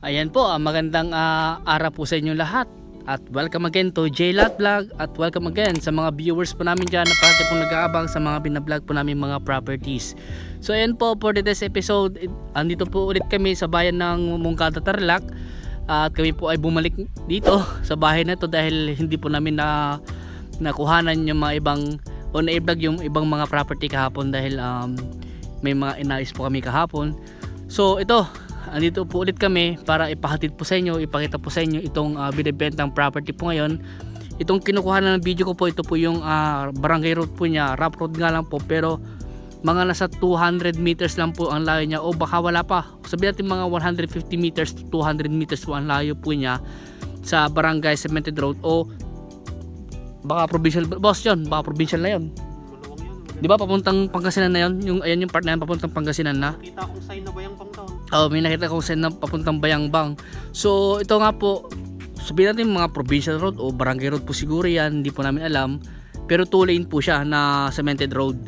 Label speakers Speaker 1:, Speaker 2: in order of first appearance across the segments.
Speaker 1: Ayan po, magandang araw po sa inyo lahat. At welcome again to JLat Vlog. At welcome again sa mga viewers po namin dyan na parati pong nag-aabang sa mga binablog po namin mga properties. So ayan po, for today's episode, andito po ulit kami sa bayan ng Moncada, Tarlac. At kami po ay bumalik dito sa bahay na to dahil hindi po namin nakuhanan yung mga ibang o na-vlog yung ibang mga property kahapon dahil may mga inayos po kami kahapon. So ito, andito po ulit kami para ipahatid po sa inyo, ipakita po sa inyo itong binibentang property po ngayon. Itong kinukuha ng video ko po, ito po yung barangay road po niya, rough road nga lang po, pero mga nasa 200 meters lang po ang layo niya, o baka wala pa, sabihin natin mga 150 meters to 200 meters po ang layo po niya sa barangay cemented road, o baka provincial, boss yun, baka provincial na yun. Di ba papuntang Pangasinan na yun? Yung, ayan yung part na yun, papuntang Pangasinan na.
Speaker 2: Nakita akong sign na Bayang-Bang daw.
Speaker 1: Oh, may nakita akong sign na papuntang Bayang-Bang. So ito nga po, sabihin natin mga provincial road o barangay road po siguro yan, hindi po namin alam. Pero 2 lane po siya na cemented road.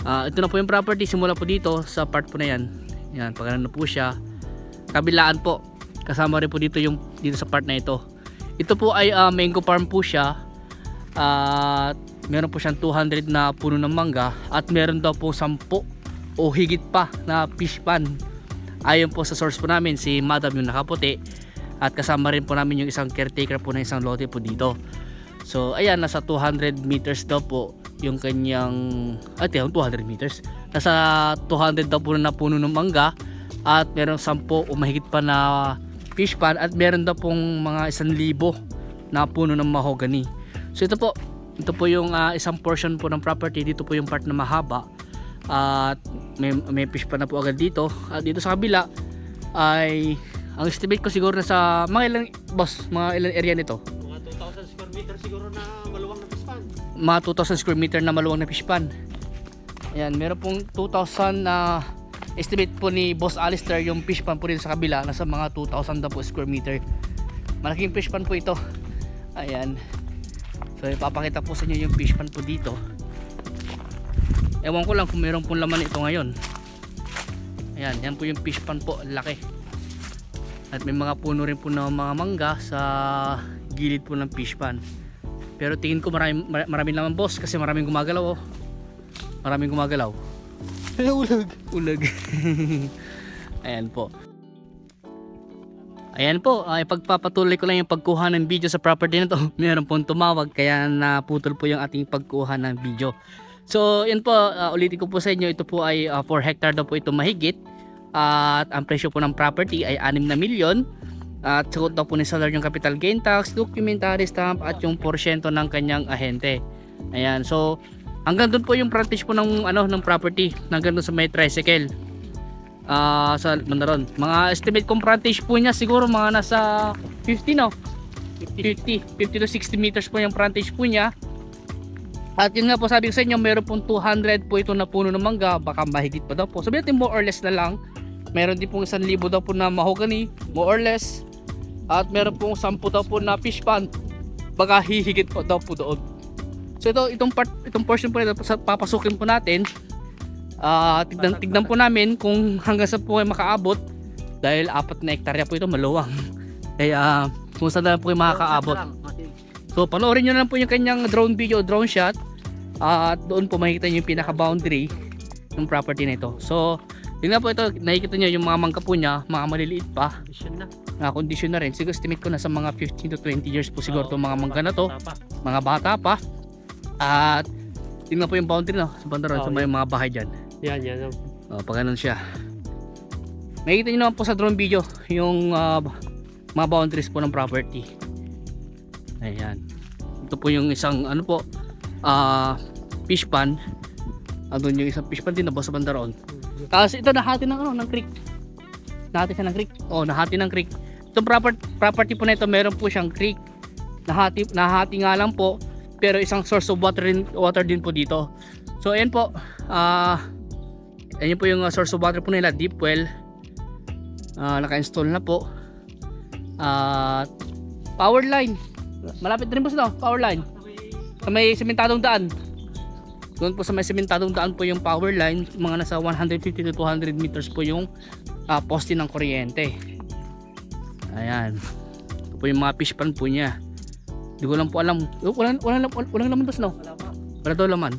Speaker 1: Ito na po yung property, simula po dito sa part po na yan. Yan, pagkano na po siya. Kabilaan po, kasama rin po dito yung dito sa part na ito. Ito po ay mango farm po siya. At meron po siyang 200 na puno ng mangga at meron daw po 10 o higit pa na fish pan. Ayon po sa source po namin, si Madam yung nakaputi, at kasama rin po namin yung isang caretaker po ng isang lote po dito. So ayan, nasa 200 meters daw po yung kanyang 200 meters, nasa 200 daw po na puno ng mangga at meron 10 o mahigit pa na fish pan at meron daw pong mga 1,000 na puno ng mahogany. So ito po yung isang portion po ng property. Dito po yung part na mahaba at may fish pa na po agad dito. At dito sa kabila ay ang estimate ko siguro na sa mga ilang, boss, mga ilang area nito?
Speaker 2: Mga 2,000 square meter siguro na maluwang na fish pan.
Speaker 1: Mga 2,000 square meter na maluwang na fish pan. Ayan, meron pong 2,000 na estimate po ni Boss Alistair. Yung fish pan po rin sa kabila nasa mga 2,000 na po square meter. Malaking fish pan po ito. Ayan. So ipapakita po sa inyo yung fish pan po dito. Ewan ko lang kung meron pong laman ito ngayon. Ayan, yan po yung fish pan po, laki. At may mga puno rin po ng mga mangga sa gilid po ng fish pan. Pero tingin ko maraming laman, boss, kasi maraming gumagalaw, oh. Maraming gumagalaw. Ulag. Ayan po. Ayan po, ipagpapatuloy ko lang yung pagkuha ng video sa property na to. Meron pong tumawag kaya naputol po yung ating pagkuha ng video. So yun po, ulitin ko po sa inyo, ito po ay 4 hectare daw po ito mahigit. At ang presyo po ng property ay 6 na milyon. At sagot daw po ni seller yung capital gain tax, documentary stamp at yung porsyento ng kanyang ahente. Ayan, so hanggang doon po yung frontage po ng property, hanggang doon sa may tricycle. Sa Mandaron. Mga estimate kong frontage po niya siguro mga nasa 50 to 60 meters po yung frontage po niya. At yun nga po, sabi ko sa inyo, meron pong 200 po ito na puno ng mangga, baka mahigit pa daw po. Sabi natin more or less na lang. Meron din pong 1,000 daw po na mahogany, more or less. At meron pong 10 daw po na fish pan, baka hihigit po daw po doon. So itong portion po ito, papasukin po natin. Tignan po namin kung hanggang sa po ay makaabot dahil 4 na hektarya po ito, maluwang. Kaya kung saan na po ay makakaabot. So panoorin nyo na lang po yung kanyang drone video, drone shot, at doon po makikita nyo yung pinaka boundary ng property na ito. So yun nga po, ito nakikita nyo yung mga mangga po niya, mga maliliit pa, condition na rin. Siguro estimate ko na sa mga 15 to 20 years po siguro itong mga mangga na to, mga bata pa. At yun nga po yung boundary sa bandaron, sa may mga bahay dyan.
Speaker 2: Yan.
Speaker 1: Pag ganun siya. Makikita nyo naman po sa drone video yung mga boundaries po ng property. Ayan. Ito po yung isang fish pan. Andun yung isang fish pan din na sa bandaron. Tapos ito nahati ng creek. Nahati siya ng creek. Nahati ng creek. Itong property po na ito, meron po siyang creek. Nahati nga lang po, pero isang source of water din po dito. So ayan po. Ayan po yung source of water po nila, deep well. Naka-install na po. Power line. Malapit rin po sa power line. Sa may sementadong daan. Doon po sa may sementadong daan po yung power line. Mga nasa 150 to 200 meters po yung poste ng kuryente. Ayan. Ito po yung mga fish pan po niya. Hindi ko lang po alam. Walang laman dos, no? Wala daw laman.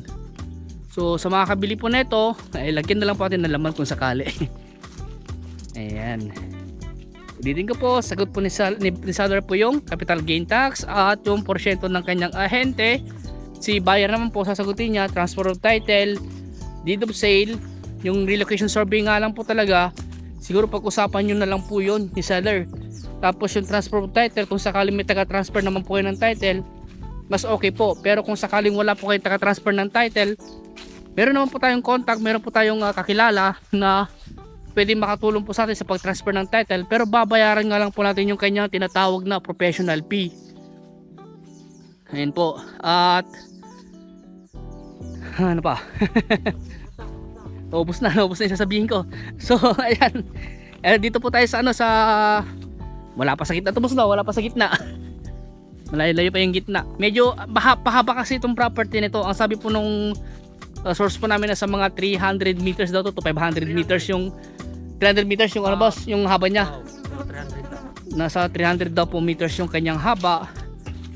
Speaker 1: So sa mga kabili po nito, ay lagyan na lang po natin ng laman kung sakali. Ayan. Ulitin ko po, sagot po ni seller po yung capital gain tax at yung porsyento ng kanyang ahente. Si buyer naman po sasagutin niya, transfer of title, deed of sale, yung relocation survey nga lang po talaga. Siguro pag-usapan nyo na lang po yun ni seller. Tapos yung transfer of title, kung sakaling may taga-transfer naman po kayo ng title, mas okay po. Pero kung sakaling wala po kayo taga-transfer ng title, meron naman po tayong contact, meron po tayong kakilala na pwede makatulong po sa atin sa pag-transfer ng title, pero babayaran nga lang po natin yung kanyang tinatawag na professional fee. Ayan po. At ano pa? Naubos na yung sasabihin ko. So ayan. Dito po tayo sa wala pa sa gitna, tubos na, wala pa sa gitna. Malayo-layo pa yung gitna. Medyo pahaba kasi itong property nito. Ang sabi po nung source po namin na sa mga 300 meters daw to 500 meters yung 300 meters yung ano boss, yung haba niya. Nasa 300 daw po meters yung kanyang haba.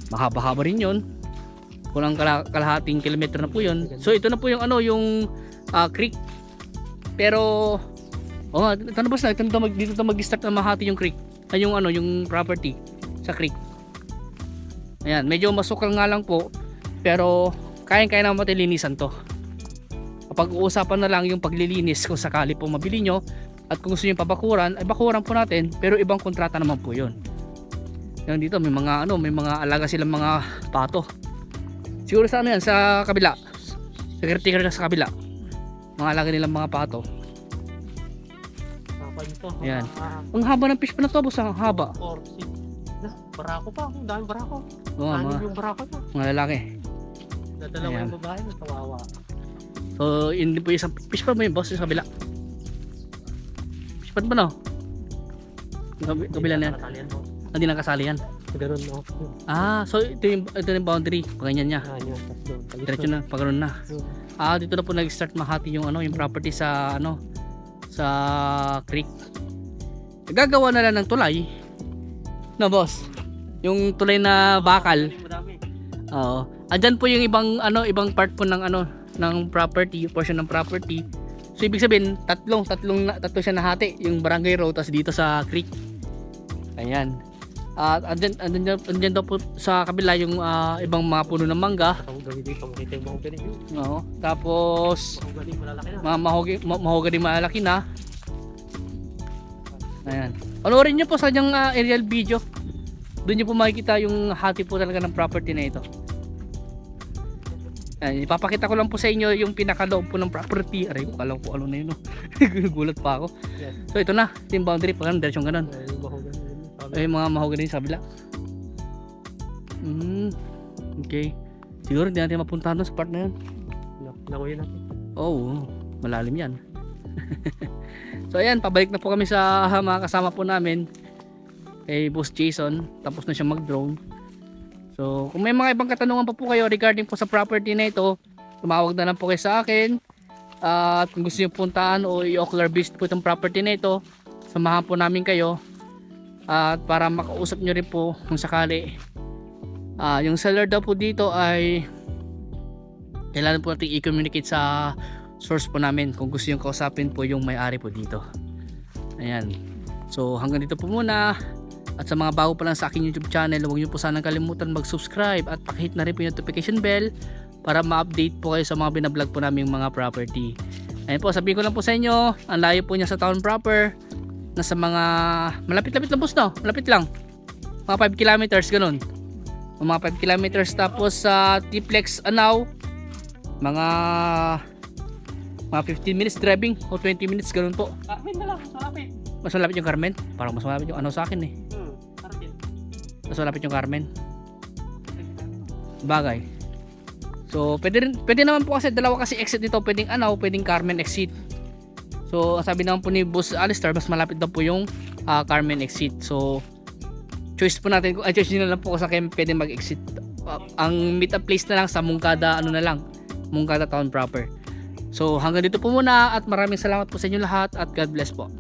Speaker 1: Mahaba-haba rin yun. Kulang kalahating kilometer na po yun. So ito na po yung yung creek. Pero ito na boss na, dito mag-start na mahati yung creek. Ay yung property sa creek. Ayan, medyo masukal nga lang po. Pero kaya naman matilinisan to. Kapag uusapan na lang yung paglilinis kung sakali po mabili nyo. At kung gusto nyo pabakuran, ay bakuran po natin, pero ibang kontrata naman po yun. Yan dito may mga alaga silang mga pato. Siguro sa yan, sa kabila. Sa caretaker na sa kabila. Mga alaga nilang mga pato. Yan. Ang haba ng fish pa na to, boss, ang haba.
Speaker 2: Barako pa, ang daming barako.
Speaker 1: Oo,
Speaker 2: yung barako pa.
Speaker 1: mga lalaki.
Speaker 2: Dadalawa yung babae, kawawa.
Speaker 1: So, hindi po isang fish pa mo yung boss sa kabila. Ba't ba no? Kabila na yan. Hindi nakasali yan.
Speaker 2: Ganoon no.
Speaker 1: So ito yung boundary. Paganyan niya. Diretso na, paganoon na. Dito na po nag-start mahati yung yung property sa sa creek. Gagawa na lang ng tulay. No, boss. Yung tulay na bakal. Oo. Andyan po yung ibang part po ng ng property, portion ng property. So ibig sabihin, tatlo siya nahati, yung barangay road tas dito sa creek. Ayan. At andyan daw po sa kabila yung ibang mga puno ng mangga. Oo. Tapos mahogany malalaki na. Ayan. Panoorin niyo po sa kanyang aerial video. Doon niyo po makikita yung hati po talaga ng property na ito. Ipapakita ko lang po sa inyo yung pinakaloob po ng property. Aray ko, alam ko na yun. Gulat pa ako. So ito na, yung boundary pa ganun, diretsyon ganun. Ay, mga mahogany sa kabila. Okay. Siguro hindi natin mapuntahan doon sa part na yun.
Speaker 2: Nakuyin natin.
Speaker 1: Malalim yan. So ayan, pabalik na po kami sa mga kasama po namin. Kay Boss Jason. Tapos na siya mag-drone. So, kung may mga ibang katanungan pa po kayo regarding po sa property na ito, tumawag na lang po kayo sa akin. At kung gusto nyo puntaan o i-ocular visit po itong property na ito, samahan po namin kayo. At para makausap nyo rin po kung sakali. Yung seller daw po dito ay kailangan po natin i-communicate sa source po namin kung gusto nyo kausapin po yung may-ari po dito. Ayan. So, hanggang dito po muna. At sa mga bago pa lang sa aking YouTube channel, huwag niyo po sanang kalimutan mag-subscribe at pakihit na rin po yung notification bell para ma-update po kayo sa mga binablog po naming mga property. Ayun po, sabihin ko lang po sa inyo, ang layo po niya sa town proper. Nasa mga malapit-lapit lang po, no? Malapit lang. Mga 5 kilometers ganun. Mga 5 kilometers, tapos sa Tiplex Anao, mga 15 minutes driving o 20 minutes ganun po.
Speaker 2: Carmen na lang, malapit.
Speaker 1: Mas malapit yung Carmen? Parang mas malapit yung sa akin eh. Mas malapit yung Carmen. Bagay. So, pwede naman po kasi dalawa kasi exit dito. Pwedeng pwedeng Carmen exit. So, sabi naman po ni Boss Alistair, mas malapit daw po yung Carmen exit. So, choice po natin. Choice nyo na lang po kung saan pwede mag-exit. Ang meet up place na lang sa Mungkada, Mungkada Town proper. So, hanggang dito po muna at maraming salamat po sa inyo lahat at God bless po.